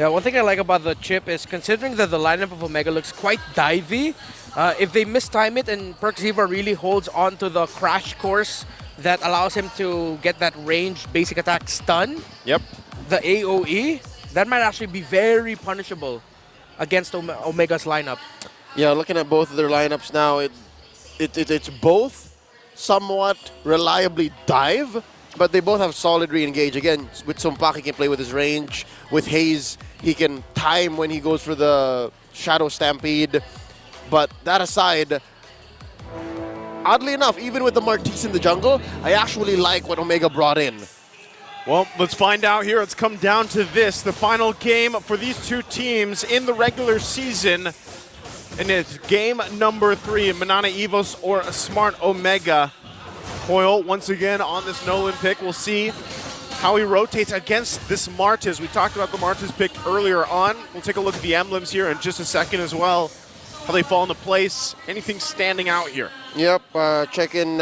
Yeah, one thing I like about the chip is considering that the lineup of Omega looks quite divey, if they mistime it and PerkZiva really holds on to the crash course that allows him to get that ranged basic attack stun, Yep. the AoE, that might actually be very punishable against Omega's lineup. Yeah, looking at both of their lineups now, it's both somewhat reliably dive, but they both have solid re-engage. Again, with Sumpak, he can play with his range. With Haze, he can time when he goes for the Shadow Stampede. But that aside, oddly enough, even with the Martis in the jungle, I actually like what Omega brought in. Well, let's find out here. It's come down to this, the final game for these two teams in the regular season. And it's game number 3, MNNE EVOS or Smart Omega. Coil, once again, on this Nolan pick. We'll see how he rotates against this Martis. We talked about the Martis pick earlier on. We'll take a look at the emblems here in just a second as well. How they fall into place. Anything standing out here? Yep, check in,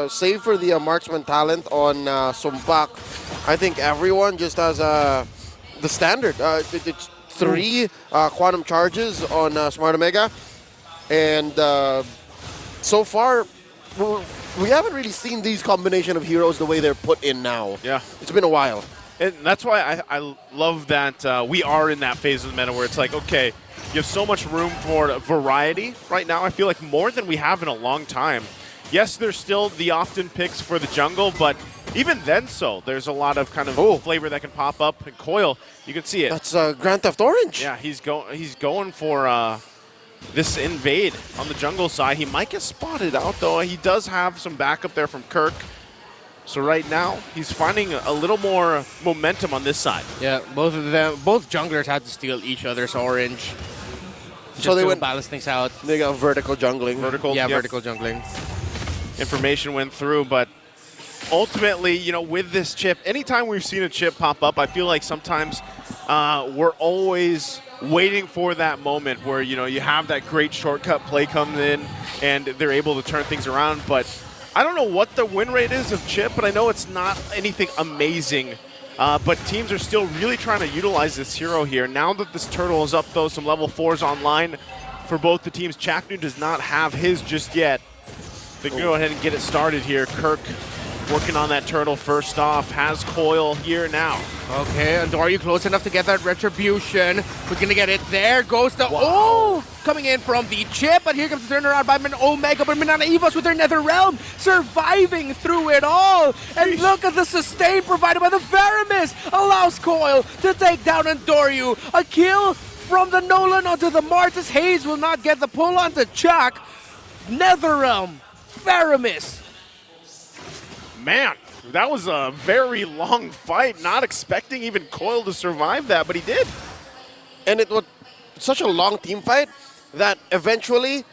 save for the marksman talent on Sumpak. I think everyone just has the standard. It's 3 quantum charges on Smart Omega. And so far, we haven't really seen these combination of heroes the way they're put in now. Yeah. It's been a while. And that's why I love that we are in that phase of the meta where it's like, okay, you have so much room for variety right now. I feel like more than we have in a long time. Yes, there's still the often picks for the jungle, but even then there's a lot of kind of flavor that can pop up. And Coil, you can see it. That's Grand Theft Orange. Yeah, he's going for this invade on the jungle side. He might get spotted out, though. He does have some backup there from Kirk. So right now, he's finding a little more momentum on this side. Yeah, both junglers had to steal each other's orange. So they went balance things out. They got vertical jungling. Vertical jungling. Information went through, but ultimately, you know, with this chip, anytime we've seen a chip pop up, I feel like sometimes we're always waiting for that moment where, you know, you have that great shortcut play come in and they're able to turn things around. But I don't know what the win rate is of chip, but I know it's not anything amazing. But teams are still really trying to utilize this hero here. Now that this turtle is up, though, some level 4s online for both the teams. Chaknu does not have his just yet. They can go ahead and get it started here. Kirk working on that turtle first off. Has Coil here now. Okay, and are you close enough to get that retribution? We're gonna get it. There goes the coming in from the chip, but here comes the turnaround by Omega, but MNNE EVOS with their Nether Realm surviving through it all. And look at the sustain provided by the Veramis. Allows Coil to take down Andoryu. A kill from the Nolan onto the Martis. Haze will not get the pull onto Chuck. Nether Realm, Veramis. Man, that was a very long fight. Not expecting even Coil to survive that, but he did. And it was such a long team fight that eventually,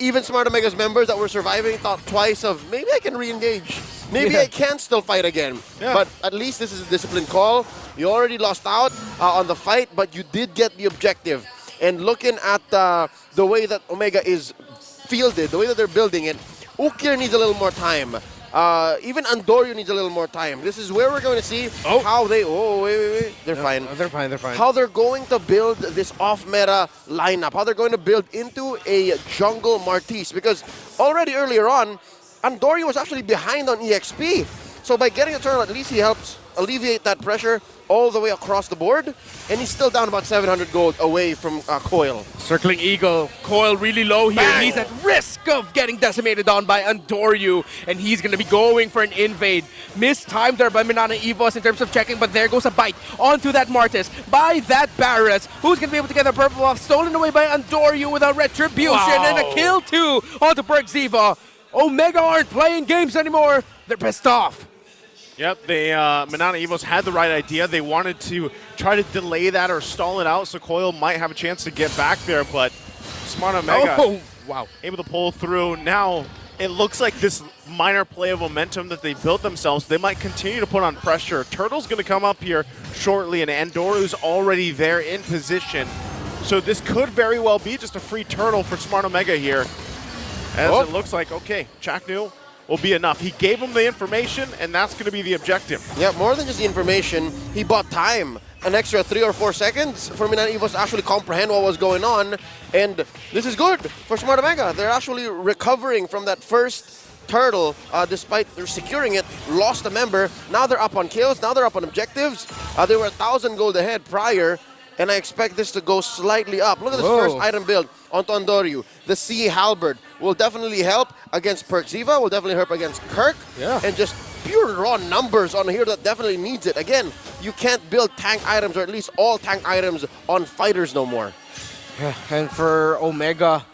even Smart Omega's members that were surviving thought twice of, maybe I can re-engage. Maybe I can still fight again. Yeah. But at least this is a disciplined call. You already lost out on the fight, but you did get the objective. And looking at the way that Omega is fielded, the way that they're building it, Ukir needs a little more time. Even Andoryu needs a little more time. This is where we're going to see how they... Oh, wait. They're fine. They're fine. How they're going to build this off-meta lineup. How they're going to build into a jungle Martis. Because already earlier on, Andoryu was actually behind on EXP. So by getting a turtle, at least he helps alleviate that pressure all the way across the board. And he's still down about 700 gold away from Coil. Circling Eagle. Coil really low here. Bang. He's at risk of getting decimated on by Andoryu. And he's going to be going for an invade. Mistimed there by MNNE EVOS in terms of checking. But there goes a bite onto that Martis by that Barret. Who's going to be able to get the purple buff? Stolen away by Andoryu with a retribution. And a kill too onto PerkZiva. Omega aren't playing games anymore. They're pissed off. Yep, MNNE EVOS had the right idea. They wanted to try to delay that or stall it out so Coil might have a chance to get back there, but Smart Omega able to pull through. Now, it looks like this minor play of momentum that they built themselves, they might continue to put on pressure. Turtle's going to come up here shortly, and Andoru's already there in position. So this could very well be just a free turtle for Smart Omega here. As it looks like, okay, Chaknu will be enough. He gave him the information, and that's going to be the objective. Yeah, more than just the information, he bought time. An extra 3 or 4 seconds for MNNE to actually comprehend what was going on. And this is good for Smart Omega. They're actually recovering from that first turtle, despite securing it, lost a member. Now they're up on kills, now they're up on objectives. They were 1,000 gold ahead prior, and I expect this to go slightly up. Look at this first item build onto Andoryu. The Sea Halberd will definitely help against Perkziva, will definitely help against Kirk, and just pure raw numbers on a hero that definitely needs it. Again, you can't build tank items, or at least all tank items, on fighters no more. Yeah, and for Omega,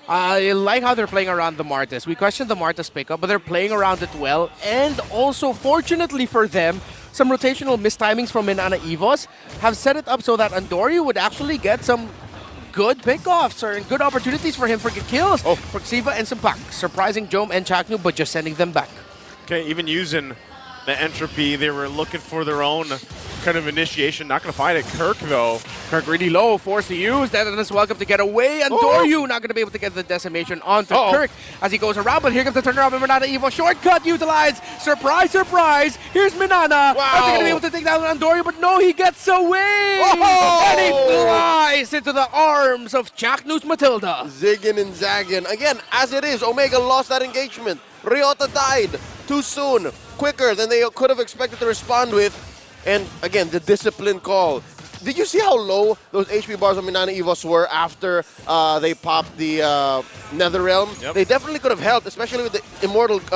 I like how they're playing around the Martis. We questioned the Martis pickup, but they're playing around it well. And also, fortunately for them, some rotational mistimings from MNNE EVOS have set it up so that Andoryu would actually get some good pickoffs or good opportunities for him for good kills. For Xiva and Sumpak, surprising Jome and Chaknu, but just sending them back. Okay, even using the entropy, they were looking for their own kind of initiation. Not going to find it. Kirk, though. Kirk really low, forced to use. Deadness welcome to get away. Andoryu not going to be able to get the decimation onto Kirk as he goes around, but here comes the turnaround of MNNE EVO. Shortcut utilized. Surprise, surprise. Here's Minana. Are they going to be able to take down Andoryu? But no, he gets away. And he flies into the arms of Chaknu's Matilda. Zigging and zagging. Again, as it is, Omega lost that engagement. Ryota died too soon, quicker than they could have expected to respond with. And again, the discipline call. Did you see how low those HP bars of MNNE EVOS were after they popped the Nether Realm? They definitely could have helped, especially with the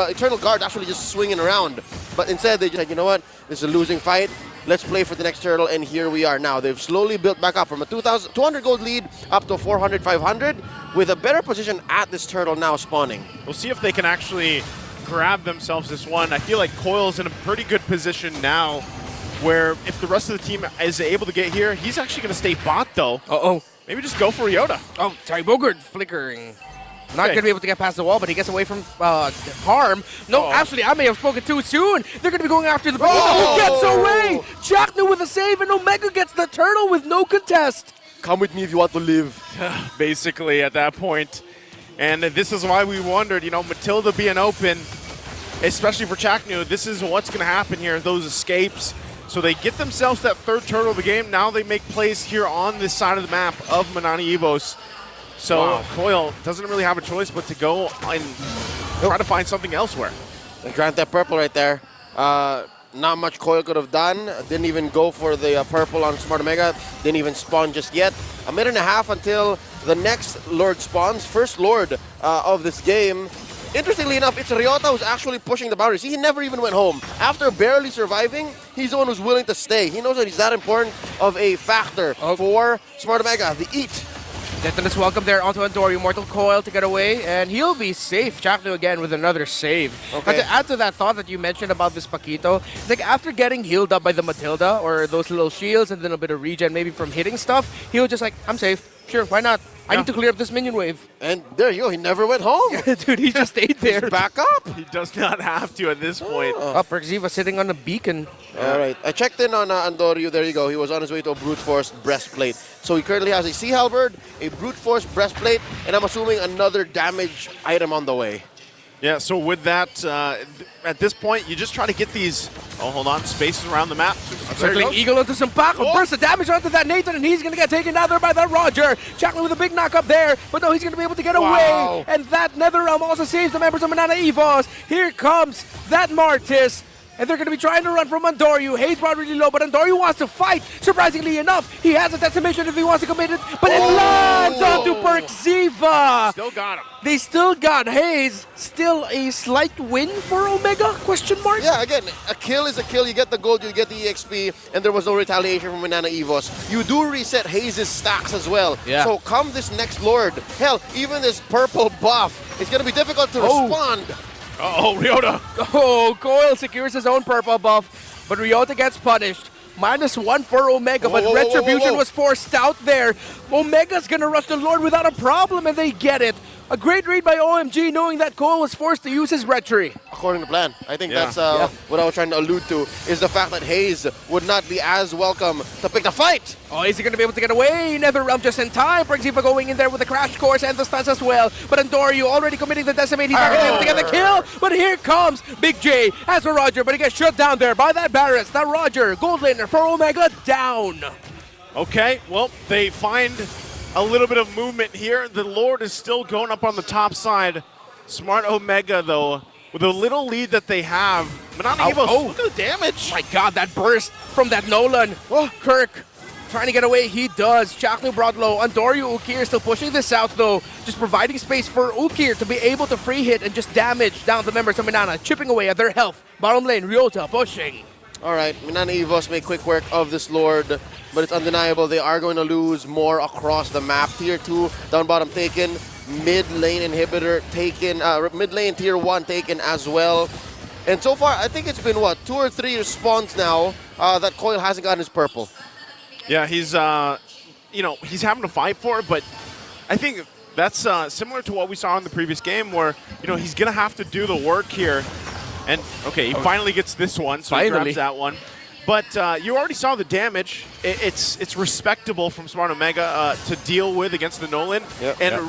Eternal Guard actually just swinging around. But instead, they just said, you know what? This is a losing fight. Let's play for the next turtle, and here we are now. They've slowly built back up from a 200 gold lead up to 400, 500, with a better position at this turtle now spawning. We'll see if they can actually grab themselves this one. I feel like Coil's in a pretty good position now, where if the rest of the team is able to get here, he's actually going to stay bot, though. Maybe just go for Ryota. Sorry, Bogard flickering. Not going to be able to get past the wall, but he gets away from harm. No, actually, I may have spoken too soon. They're going to be going after the who gets away. Chaknu with a save, and Omega gets the turtle with no contest. Come with me if you want to live. Basically, at that point. And this is why we wondered, you know, Matilda being open, especially for Chaknu, this is what's going to happen here, those escapes. So they get themselves that third turtle of the game. Now they make plays here on this side of the map of MNNE EVOS. So Coil doesn't really have a choice but to go and try to find something elsewhere. They grant that purple right there. Not much Coil could have done. Didn't even go for the purple on Smart Omega. Didn't even spawn just yet. A minute and a half until the next Lord spawns. First Lord of this game. Interestingly enough, it's Ryota who's actually pushing the boundaries. He never even went home. After barely surviving, he's the one who's willing to stay. He knows that he's that important of a factor for Smart Omega, the eat. Detonus welcome there onto Andoryu. Mortal Coil to get away, and he'll be safe. Chaknu again with another save. But to add to that thought that you mentioned about this Paquito, it's like after getting healed up by the Matilda, or those little shields and then a bit of regen maybe from hitting stuff, he was just like, I'm safe. Sure, why not? I need to clear up this minion wave. And there you go, he never went home. Dude, he just stayed there. Back up. He does not have to at this point. Perkziva sitting on a beacon. All right, I checked in on Andoryu. There you go. He was on his way to a brute force breastplate. So he currently has a Sea Halberd, a brute force breastplate, and I'm assuming another damage item on the way. Yeah, so with that, at this point, you just try to get these, hold on, spaces around the map. Circling Eagle into some pack, a burst of damage onto that Nathan, and he's going to get taken down there by that Roger. Chaknu with a big knock up there, but no, he's going to be able to get away. And that NetherRealm also saves the members of MNNE EVOS. Here comes that Martis. And they're going to be trying to run from Andoryu. Haze brought really low, but Andoryu wants to fight. Surprisingly enough, he has a decimation if he wants to commit it, but it lands onto Perkziva. Still got him. They still got Haze. Still a slight win for Omega, question mark? Yeah, again, a kill is a kill. You get the gold, you get the EXP, and there was no retaliation from MNNE EVOS. You do reset Haze's stacks as well. Yeah. So come this next Lord, hell, even this purple buff, it's going to be difficult to respond. Ryota. Coil secures his own purple buff, but Ryota gets punished. -1 for Omega, but Retribution was forced out there. Omega's gonna rush the Lord without a problem, and they get it. A great read by OMG, knowing that Cole was forced to use his retry. According to plan. I think Yeah. that's what I was trying to allude to, is the fact that Hayes would not be as welcome to pick the fight. Oh, is he going to be able to get away? NetherRealm just in time. Exhiva going in there with the crash course and the stunts as well. But Andoryu already committing the decimate. He's not going to be able to get the kill. But here comes Big J as a Roger, but he gets shut down there by that Barretts. That Roger, gold laner for Omega down. Okay, well, they find a little bit of movement here. The Lord is still going up on the top side. Smart Omega, though, with a little lead that they have. MNNE EVOS, look at the damage. My God, that burst from that Nolan. Oh, Kirk trying to get away. He does. Chaknu brought low. Andoryu Ukir still pushing this out, though. Just providing space for Ukir to be able to free hit and just damage down the members of MNNE, chipping away at their health. Bottom lane, Ryota pushing. All right, MNNE EVOS make quick work of this Lord, but it's undeniable they are going to lose more across the map. Tier 2, down bottom taken, mid lane inhibitor taken, mid lane tier 1 taken as well. And so far, I think it's been, what, 2 or 3 spawns now that Coil hasn't gotten his purple. Yeah, he's, he's having to fight for it, but I think that's similar to what we saw in the previous game where, he's going to have to do the work here. And, okay, he finally gets this one, so he grabs that one. But you already saw the damage. It's respectable from Smart Omega to deal with against the Nolan.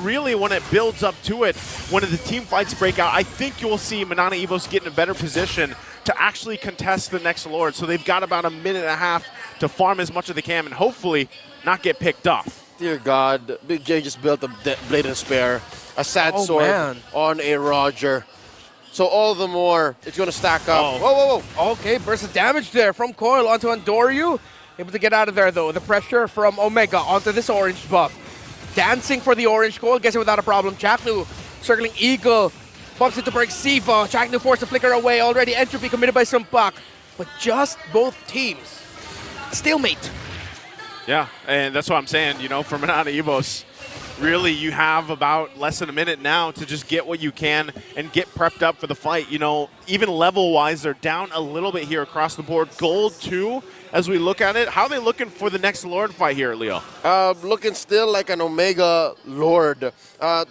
Really, when it builds up to it, when the team fights break out, I think you'll see MNNE EVOS get in a better position to actually contest the next Lord. So they've got about a minute and a half to farm as much as they can and hopefully not get picked off. Dear God, Big J just built a Blade and Spare, a sad sword on a Roger. So all the more, it's going to stack up. Whoa. Okay, burst of damage there from Coil onto Andoryu. Able to get out of there, though. The pressure from Omega onto this orange buff. Dancing for the orange. Coil gets it without a problem. Chaknu circling Eagle. Bumps into Exhiva. Chaknu forced to flicker away. Already Entropy committed by Sumpak. But just both teams. Stalemate. Yeah, and that's what I'm saying, for MNNE EVOS. Really, you have about less than a minute now to just get what you can and get prepped up for the fight. Even level-wise, they're down a little bit here across the board. Gold 2, as we look at it. How are they looking for the next Lord fight here, Leo? Looking still like an Omega Lord.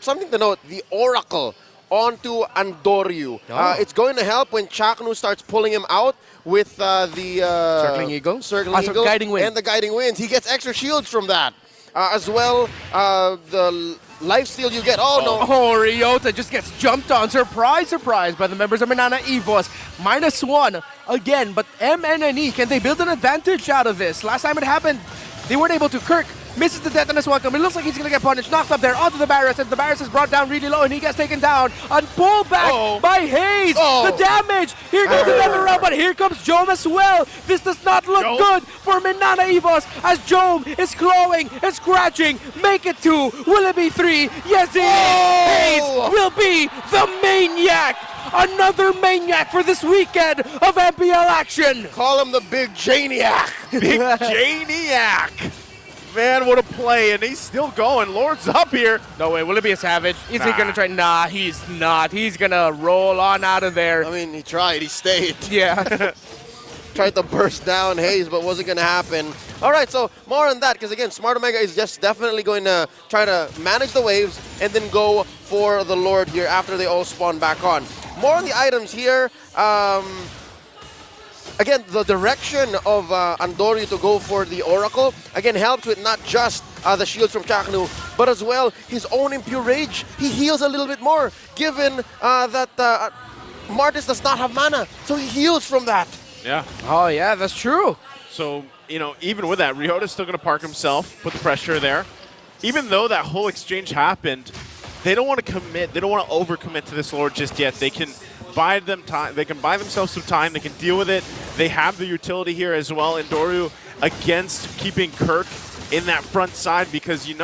Something to note, the Oracle onto Andoryu. It's going to help when Chaknu starts pulling him out with the Circling Eagle? Eagle Guiding Wind. and the Guiding Winds. He gets extra shields from that. As well, the lifesteal you get. Oh, Ryota just gets jumped on. Surprise by the members of MNNE EVOS. -1 again, but MNNE, can they build an advantage out of this? Last time it happened, they weren't able to. Kirk misses the detonus welcome. It looks like he's going to get punished. Knocked up there onto the Barretts, and the Barretts is brought down really low, and he gets taken down. On pullback by Hayes. The damage. Here goes the NetherRealm, but here comes Jome as well. This does not look good for MNNE EVOS as Jome is clawing and scratching. Make it 2. Will it be 3? Yes, it is. Hayes will be the maniac. Another maniac for this weekend of MPL action. Call him the Big Janiac. Big Janiac. Man, what a play, and he's still going. Lord's up here. No way, will it be a Savage? Is he gonna try? Nah, he's not. He's gonna roll on out of there. I mean, he tried, he stayed. Yeah. Tried to burst down Hayes, but wasn't gonna happen. All right, so more on that, because again, Smart Omega is just definitely going to try to manage the waves and then go for the Lord here after they all spawn back on. More on the items here. Again, the direction of Andoryu to go for the Oracle, again, helps with not just the shields from Chaknu, but as well his own Impure Rage. He heals a little bit more, given that Martis does not have mana, so he heals from that. Yeah. Oh, yeah, that's true. So, even with that, Ryota's still going to park himself, put the pressure there. Even though that whole exchange happened, they don't want to commit. They don't want to overcommit to this Lord just yet. They can buy them time. They can buy themselves some time. They can deal with it. They have the utility here as well. Andoryu against keeping Kirk in that front side because that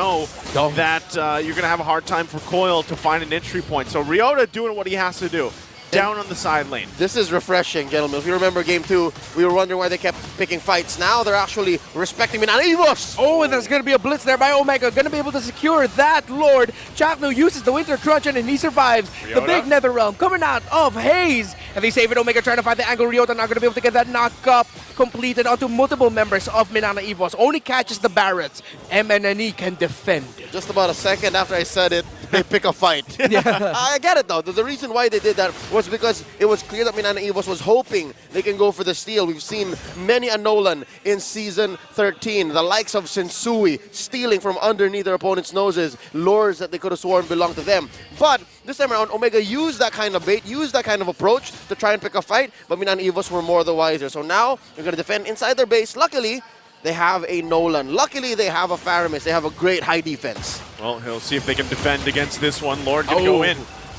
you're going to have a hard time for Coil to find an entry point. So Ryota doing what he has to do. Down on the side lane. This is refreshing, gentlemen. If you remember Game 2, we were wondering why they kept picking fights. Now they're actually respecting MNNE EVOS. Oh, and there's going to be a blitz there by Omega. Going to be able to secure that Lord. Chaknu uses the Winter Crunch and he survives. Ryota. The big NetherRealm coming out of Hayes. And they save it. Omega trying to find the angle. Ryota not going to be able to get that knock-up completed onto multiple members of MNNE EVOS. Only catches the Barretts. MNNE can defend. Just about a second after I said it, they pick a fight. I get it though. The reason why they did that was because it was clear that MNNE EVOS was hoping they can go for the steal. We've seen many a Nolan in Season 13. The likes of Sensui stealing from underneath their opponent's noses, lures that they could have sworn belonged to them. But this time around, Omega used that kind of bait, used that kind of approach to try and pick a fight, but MNNE EVOS were more the wiser. So now they're going to defend inside their base. Luckily, they have a Nolan. Luckily, they have a Faramis. They have a great high defense. Well, he'll see if they can defend against this one. Lord can go in.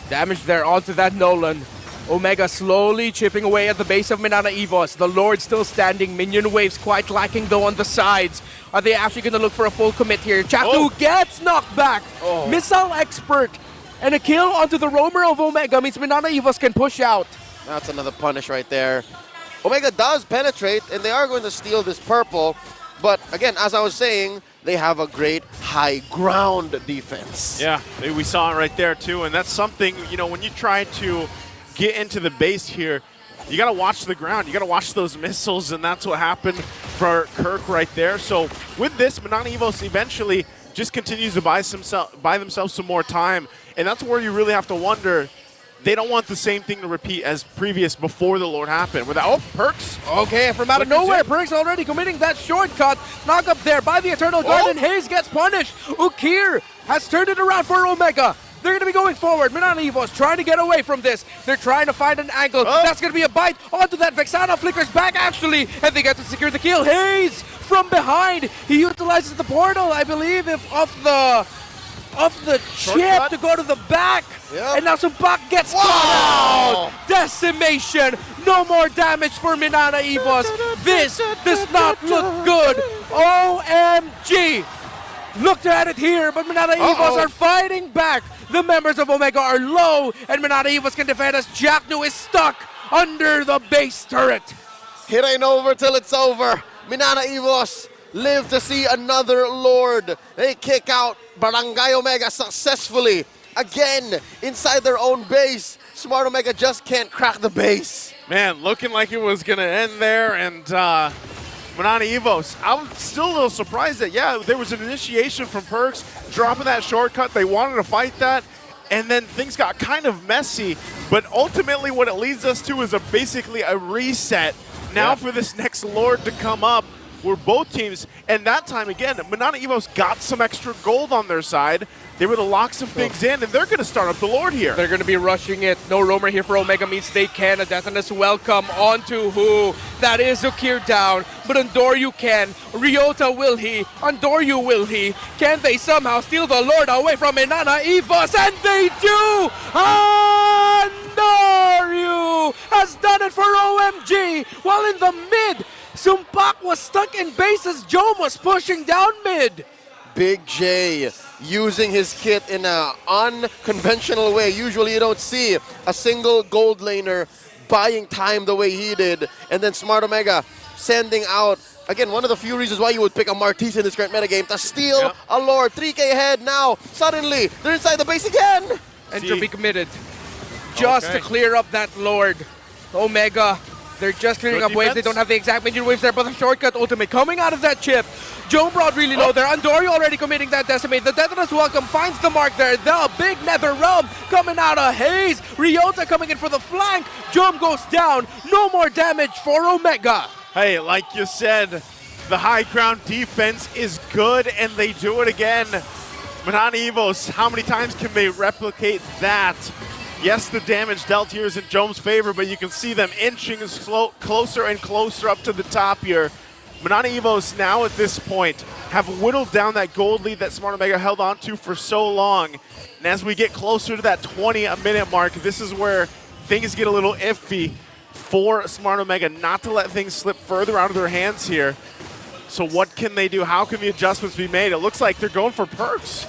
Damage there onto that Nolan. Omega slowly chipping away at the base of MNNE EVOS. The Lord still standing. Minion waves quite lacking though on the sides. Are they actually going to look for a full commit here? Chatu gets knocked back. Missile expert. And a kill onto the roamer of Omega means MNNE EVOS can push out. That's another punish right there. Omega does penetrate, and they are going to steal this purple. But again, as I was saying, they have a great high ground defense. Yeah, we saw it right there too, and that's something, you know, when you try to get into the base here, you got to watch the ground. You got to watch those missiles, and that's what happened for Kirk right there. So with this, MNNE EVOS eventually just continues to buy themselves some more time, and that's where you really have to wonder. They don't want the same thing to repeat as previous before the Lord happened. Without Perks. Okay, from out of nowhere, Perks already committing that shortcut. Knock up there by the Eternal Guard, and Hayes gets punished. Ukir has turned it around for Omega. They're going to be going forward. MNNE EVOS trying to get away from this. They're trying to find an angle. That's going to be a bite onto that. Vexana flickers back, actually, and they get to secure the kill. Hayes from behind. He utilizes the portal, I believe, of the chip to go to the back. Yep. And now Sumbak gets caught out. Decimation. No more damage for MNNE EVOS. This does not look good. OMG. Looked at it here, but MNNE EVOS are fighting back. The members of Omega are low, and MNNE EVOS can defend as Jacknu is stuck under the base turret. It ain't over till it's over. MNNE EVOS live to see another Lord. They kick out Barangay Omega successfully. Again, inside their own base. Smart Omega just can't crack the base. Man, looking like it was going to end there, and MNNE EVOS, I'm still a little surprised that, yeah, there was an initiation from Perks, dropping that shortcut. They wanted to fight that, and then things got kind of messy. But ultimately, what it leads us to is basically a reset. Now for this next Lord to come up, where both teams, and that time again, MNNE EVOS got some extra gold on their side. They were to lock some things in, and they're going to start up the Lord here. They're going to be rushing it. No roamer here for Omega means they can. A Deathness welcome onto who? That is Ukir down, but Andoryu can. Ryota will he? Andoryu will he? Can they somehow steal the Lord away from MNNE EVOS? And they do! Andoryu has done it for OMG, while in the mid, Sumpak was stuck in base as Jome was pushing down mid. Big J using his kit in an unconventional way. Usually you don't see a single gold laner buying time the way he did. And then Smart Omega sending out, again, one of the few reasons why you would pick a Martis in this current metagame, to steal a Lord. 3K ahead now. Suddenly, they're inside the base again. Entropy committed. Just to clear up that Lord. Omega, they're just clearing up waves. They don't have the exact minion waves there, but the shortcut ultimate coming out of that chip. Jome brought really low there. Andoryu already committing that decimate. The Deathness welcome finds the mark there. The big Nether Realm coming out of Hayes. Ryota coming in for the flank. Jome goes down. No more damage for Omega. Hey, like you said, the high ground defense is good, and they do it again. MNNE EVOS, how many times can they replicate that? Yes, the damage dealt here is in Jome's favor, but you can see them inching closer and closer up to the top here. MNNE EVOS now at this point have whittled down that gold lead that Smart Omega held on to for so long. And as we get closer to that 20-minute mark, this is where things get a little iffy for Smart Omega, not to let things slip further out of their hands here. So what can they do? How can the adjustments be made? It looks like they're going for Perks.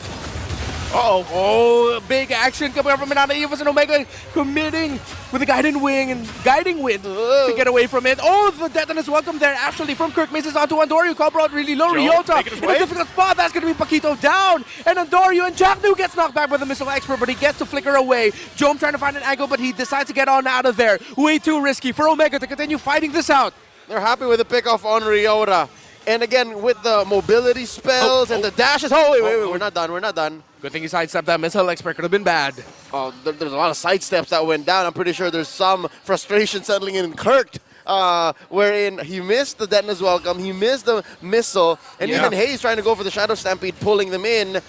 Uh-oh. Oh, big action coming up from MNNE EVOS, and Omega committing with a guiding wind to get away from it. Oh, the detonus welcome there actually from Kirk misses onto Andoryu. Cobra out really low. Joe Ryota making his in way. a difficult spot. That's going to be Paquito down. And Andoryu and Jack New gets knocked back by the missile expert, but he gets to flicker away. Jome trying to find an angle, but he decides to get on out of there. Way too risky for Omega to continue fighting this out. They're happy with the pickoff on Ryota. And again, with the mobility spells and the dashes. Oh, wait, we're not done. We're not done. Good thing he sidestepped that missile expert. Could have been bad. Oh, there's a lot of side steps that went down. I'm pretty sure there's some frustration settling in Kirk, wherein he missed the detonus welcome, he missed the missile, and even Hayes trying to go for the Shadow Stampede, pulling them in.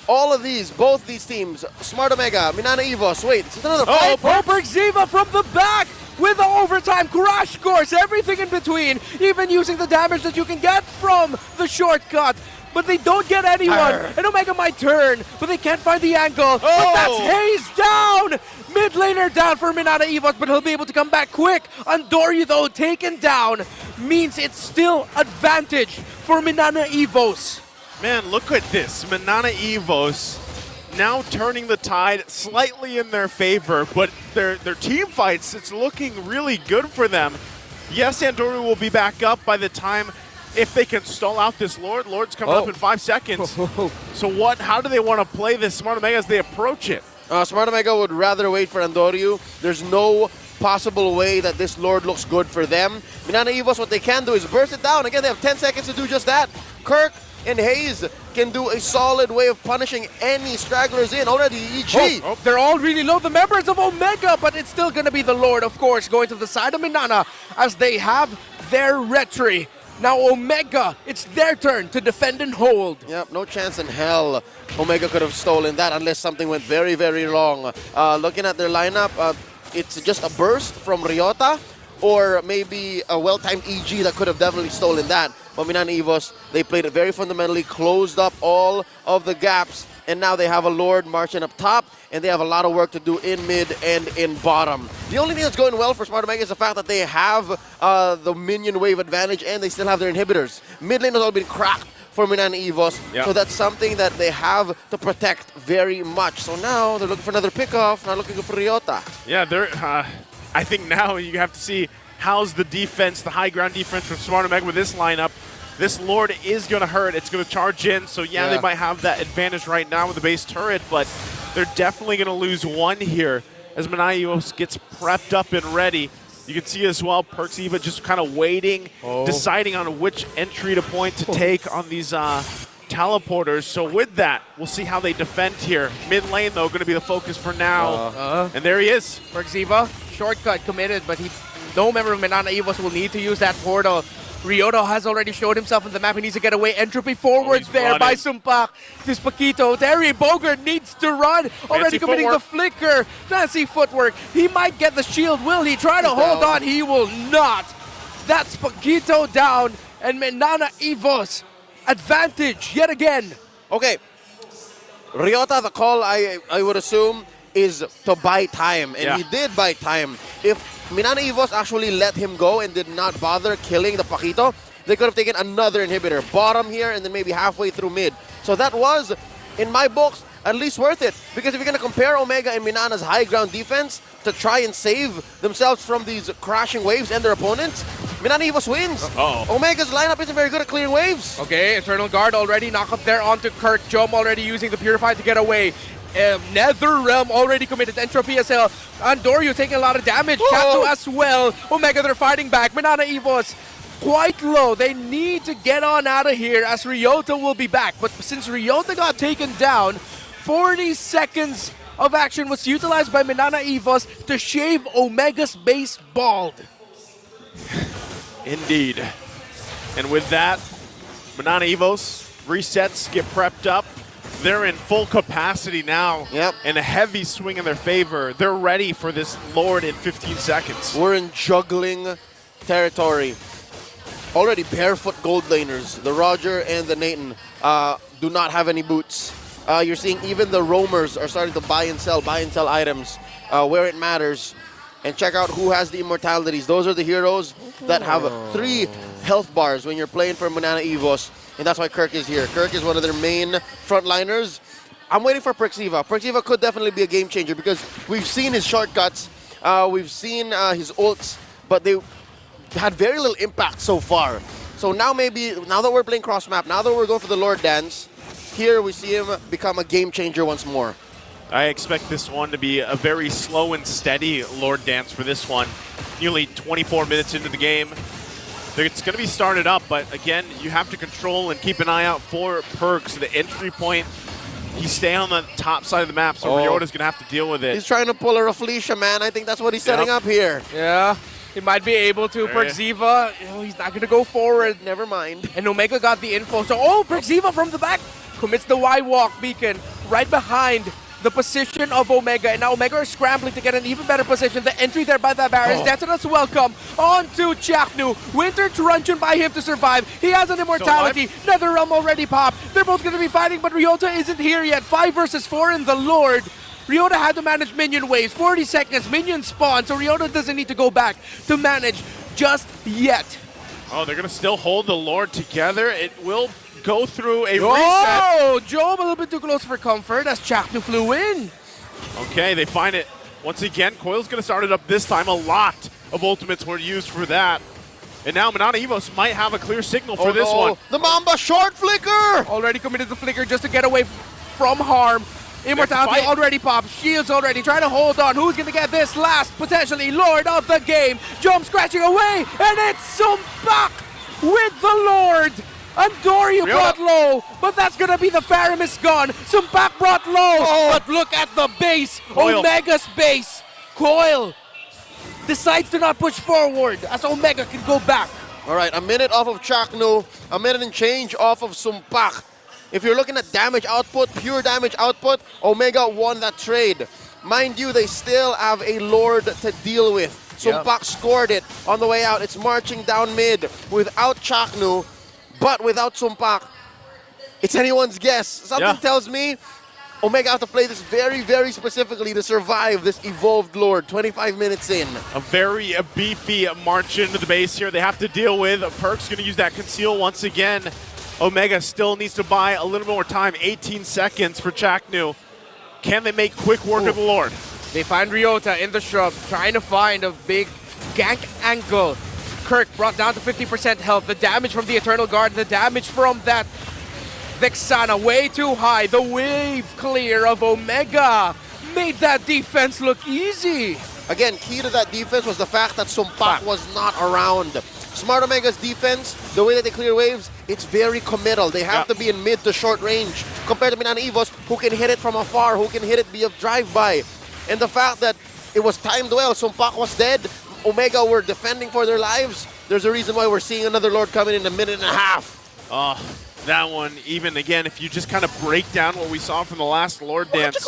All of these, both these teams, Smart Omega, MNNE EVOS, wait, it's another fight. Perk Ziva from the back with the overtime crash course, everything in between, even using the damage that you can get from the shortcut. But they don't get anyone, and Omega might turn, but they can't find the angle. But that's Hayes down! Mid laner down for MNNE EVOS, but he'll be able to come back quick. Andoryu, though, taken down, means it's still advantage for MNNE EVOS. Man, look at this. MNNE EVOS now turning the tide slightly in their favor, but their team fights, it's looking really good for them. Yes, Andoryu will be back up by the time if they can stall out this Lord. Lord's coming up in 5 seconds. So how do they want to play this Smart Omega as they approach it? Smart Omega would rather wait for Andoryu. There's no possible way that this Lord looks good for them. MNNE EVOS, what they can do is burst it down. Again, they have 10 seconds to do just that. Kirk and Hayes can do a solid way of punishing any stragglers in. Already, EG. They're all really low, the members of Omega, but it's still going to be the Lord, of course, going to the side of MNNE as they have their retry. Now Omega, it's their turn to defend and hold. Yep, no chance in hell Omega could have stolen that unless something went very, very wrong. Looking at their lineup, it's just a burst from Ryota or maybe a well-timed EG that could have definitely stolen that. But MNNE EVOS, they played it very fundamentally, closed up all of the gaps, and now they have a Lord marching up top, and they have a lot of work to do in mid and in bottom. The only thing that's going well for Smart Omega is the fact that they have the minion wave advantage, and they still have their inhibitors. Mid lane has all been cracked for MNNE EVOS, so that's something that they have to protect very much. So now they're looking for another pickoff, not looking for Ryota. Yeah, they're. I think now you have to see how's the defense, the high ground defense from Smart Omega with this lineup. This Lord is going to hurt. It's going to charge in. So, yeah, they might have that advantage right now with the base turret, but they're definitely going to lose one here as MNNE EVOS gets prepped up and ready. You can see as well, Perks Eva just kind of waiting, deciding on which entry to point to take on these teleporters. So with that, we'll see how they defend here. Mid lane, though, going to be the focus for now. And there he is. Perks Eva, shortcut committed, but no member of MNNE EVOS will need to use that portal. Ryota has already showed himself in the map. He needs to get away. Entropy forward there by Sumpak. This Paquito. Terry Bogart needs to run. Already committing the flicker. Fancy footwork. He might get the shield. Will he try to hold on? He will not. That's Paquito down. And MNNE EVOS advantage yet again. Okay. Ryota, the call I would assume is to buy time. And he did buy time. If MNNE EVOS actually let him go and did not bother killing the Paquito, they could have taken another inhibitor. Bottom here and then maybe halfway through mid. So that was, in my books, at least worth it. Because if you're going to compare Omega and MNNE's high ground defense to try and save themselves from these crashing waves and their opponents, MNNE EVOS wins. Omega's lineup isn't very good at clearing waves. Okay, Eternal Guard already knock up there onto Kirk. Jome already using the Purify to get away. Nether Realm already committed. Entropy as well. Andoryu taking a lot of damage. Kato as well. Omega, they're fighting back. MNNE EVOS quite low. They need to get on out of here as Ryota will be back. But since Ryota got taken down, 40 seconds of action was utilized by MNNE EVOS to shave Omega's base bald. Indeed. And with that, MNNE EVOS resets, get prepped up. They're in full capacity now, and a heavy swing in their favor. They're ready for this Lord in 15 seconds. We're in juggling territory. Already barefoot gold laners, the Roger and the Nathan, do not have any boots. You're seeing even the roamers are starting to buy and sell items where it matters. And check out who has the immortalities. Those are the heroes that have 3 health bars when you're playing for MNNE EVOS. And that's why Kirk is here. Kirk is one of their main frontliners. I'm waiting for Prexiva. Prexiva could definitely be a game changer because we've seen his shortcuts, we've seen his ults, but they had very little impact so far. So now now that we're playing cross map, now that we're going for the Lord Dance, here we see him become a game changer once more. I expect this one to be a very slow and steady Lord Dance for this one. Nearly 24 minutes into the game. It's going to be started up, but again, you have to control and keep an eye out for Perks. The entry point, he stay on the top side of the map, so Ryota's going to have to deal with it. He's trying to pull a Reflecia, man. I think that's what he's setting up here. Yeah, he might be able to. Prexiva, he's not going to go forward. Never mind. And Omega got the info. So, Prexiva from the back commits the Y-Walk beacon right behind the position of Omega, and now Omega is scrambling to get an even better position. The entry there by the Barris, Detona's welcome onto Chaknu. Winter truncheon by him to survive. He has an immortality. NetherRealm already popped. They're both going to be fighting, but Ryota isn't here yet. 5 versus 4 in the Lord. Ryota had to manage minion waves. 40 seconds, minion spawn, so Ryota doesn't need to go back to manage just yet. Oh, they're going to still hold the Lord together. It will go through a reset. Oh, Job a little bit too close for comfort as Chaknu flew in. Okay, they find it. Once again, Coil's going to start it up this time. A lot of ultimates were used for that. And now MNNE EVOS might have a clear signal for this one. The Mamba short flicker! Already committed the flicker just to get away from harm. Immortality already popped. Shields already trying to hold on. Who's going to get this last, potentially, Lord of the game? Job scratching away, and it's Sumbak with the Lord. Andoryu brought low, but that's going to be the Faramis gun. Sumbak brought low, but look at the base. Coil. Omega's base. Coil decides to not push forward as Omega can go back. All right, a minute off of Chaknu, a minute and change off of Sumbak. If you're looking at damage output, pure damage output, Omega won that trade. Mind you, they still have a Lord to deal with. Sumbak scored it on the way out. It's marching down mid without Chaknu. But without Sumbak, it's anyone's guess. Something tells me Omega have to play this very, very specifically to survive this evolved Lord 25 minutes in. A very beefy march into the base here they have to deal with. Perk's going to use that conceal once again. Omega still needs to buy a little more time. 18 seconds for Chaknu. Can they make quick work of the Lord? They find Ryota in the shrub, trying to find a big gank angle. Kirk brought down to 50% health. The damage from the Eternal Guard, the damage from that Vexana way too high. The wave clear of Omega made that defense look easy. Again, key to that defense was the fact that Sumbak was not around. Smart Omega's defense, the way that they clear waves, it's very committal. They have to be in mid to short range compared to MNNE EVOS, who can hit it from afar, who can hit it via drive-by. And the fact that it was timed well, Sumbak was dead, Omega were defending for their lives. There's a reason why we're seeing another Lord coming in a minute and a half. Oh, that one, even again, if you just kind of break down what we saw from the last Lord Dance.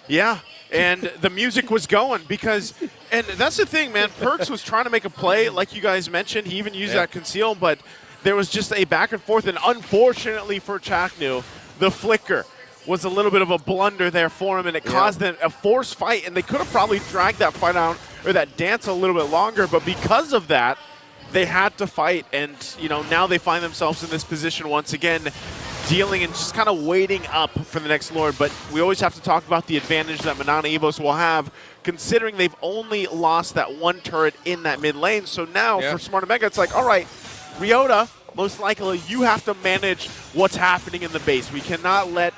Yeah, and the music was going because, and that's the thing, man, Perks was trying to make a play, like you guys mentioned. He even used that conceal, but there was just a back and forth, and unfortunately for Chaknu, the flicker was a little bit of a blunder there for him, and it caused them a forced fight, and they could have probably dragged that fight out, or that dance a little bit longer, but because of that, they had to fight, and now they find themselves in this position once again, dealing and just kind of waiting up for the next Lord. But we always have to talk about the advantage that MNNE EVOS will have, considering they've only lost that one turret in that mid lane. So now for Smart Omega, it's like, all right, Ryota, most likely you have to manage what's happening in the base. We cannot let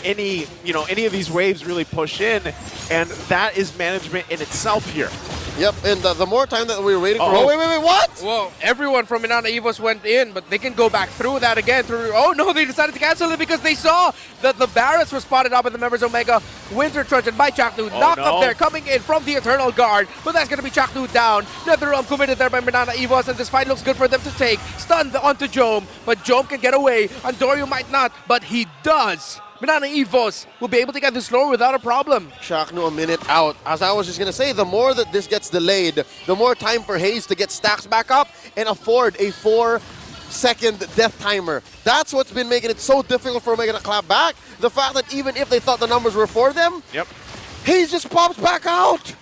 any of these waves really push in, and that is management in itself here. Yep, and the more time that we were waiting for... Oh, wait, what? Well, everyone from MNNE EVOS went in, but they can go back through that again. Oh no, they decided to cancel it because they saw that the Barrets were spotted up in the members of Omega. Winter Truncheon by Chaknu, knocked up there, coming in from the Eternal Guard, but that's going to be Chaknu down. NetherRealm committed there by MNNE EVOS, and this fight looks good for them to take. Stunned onto Jome, but Jome can get away. Andoryu might not, but he does. MNNE EVOS will be able to get this lower without a problem. Chaknu a minute out. As I was just going to say, the more that this gets delayed, the more time for Hayes to get stacks back up and afford a 4-second death timer. That's what's been making it so difficult for Omega to clap back. The fact that even if they thought the numbers were for them, Hayes just pops back out.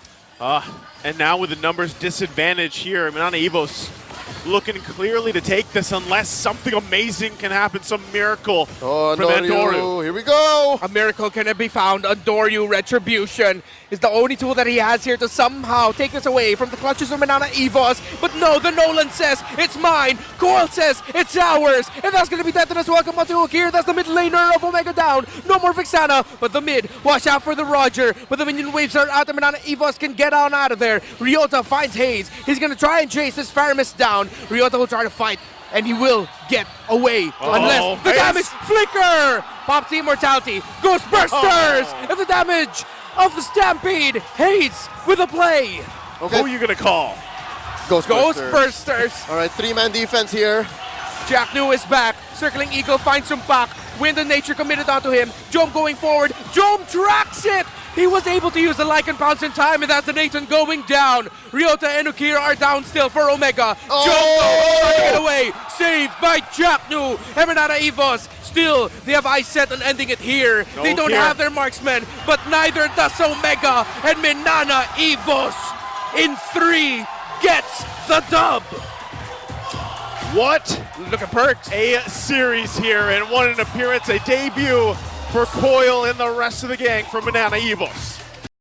And now with the numbers disadvantage here, MNNE EVOS looking clearly to take this unless something amazing can happen, some miracle Oh, from Andoryu. here we go. A miracle can be found. Andoryu Retribution is the only tool that he has here to somehow take this away from the clutches of MNNE EVOS. But no, the Nolan says, it's mine. Coil says, it's ours. And that's going to be that as well. Come on to here. That's the mid laner of Omega down. No more Vixana, but the mid. Watch out for the Roger. But the minion waves are out. The MNNE EVOS can get on out of there. Ryota finds Hayes. He's going to try and chase this Faramis down. Ryota will try to fight, and he will get away unless the Hayes. damage flicker pops the immortality. Ghost bursters and the damage of the Stampede. Hayes with a play. Who are you gonna call? Ghost Ghostbusters. bursters. All right, 3-man defense here. Jack New is back. Circling Eagle finds Sumpak. Wind and Nature committed onto him. Jom going forward. Jom tracks it. He was able to use the Lycan Pounce in time, and that's the Nathan going down. Ryota and Ukir are down still for Omega. Jom trying to get away. Saved by Jack New. MNNE EVOS. Still, they have eyes set on ending it here. No they don't here. have their marksmen, but neither does Omega. And MNNE EVOS in 3 gets the dub. What Look at Perks. a series here, and what an appearance, a debut for Coil and the rest of the gang from MNNE EVOS.